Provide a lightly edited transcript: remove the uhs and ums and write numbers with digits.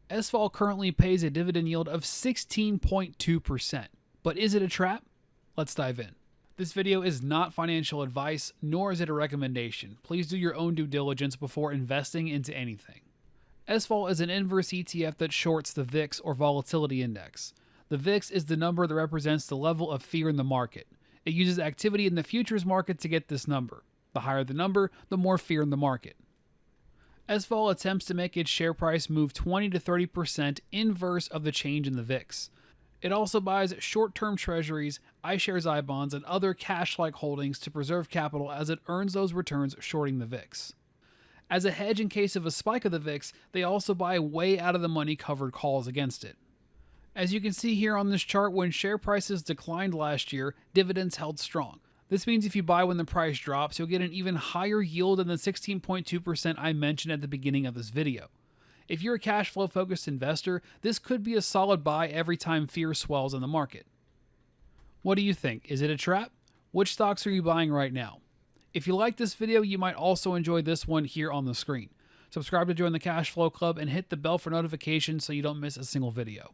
SVOL currently pays a dividend yield of 16.2%. But is it a trap? Let's dive in. This video is not financial advice, nor is it a recommendation. Please do your own due diligence before investing into anything. SVOL is an inverse ETF that shorts the VIX or volatility index. The VIX is the number that represents the level of fear in the market. It uses activity in the futures market to get this number. The higher the number, the more fear in the market. SVOL attempts to make its share price move 20 to 30% inverse of the change in the VIX. It also buys short-term treasuries, iShares iBonds, and other cash-like holdings to preserve capital as it earns those returns shorting the VIX. As a hedge in case of a spike of the VIX, they also buy way out of the money covered calls against it. As you can see here on this chart, when share prices declined last year, dividends held strong. This means if you buy when the price drops, you'll get an even higher yield than the 16.2% I mentioned at the beginning of this video. If you're a cash flow focused investor, this could be a solid buy every time fear swells in the market. What do you think? Is it a trap? Which stocks are you buying right now? If you like this video, you might also enjoy this one here on the screen. Subscribe to join the Cash Flow Club and hit the bell for notifications so you don't miss a single video.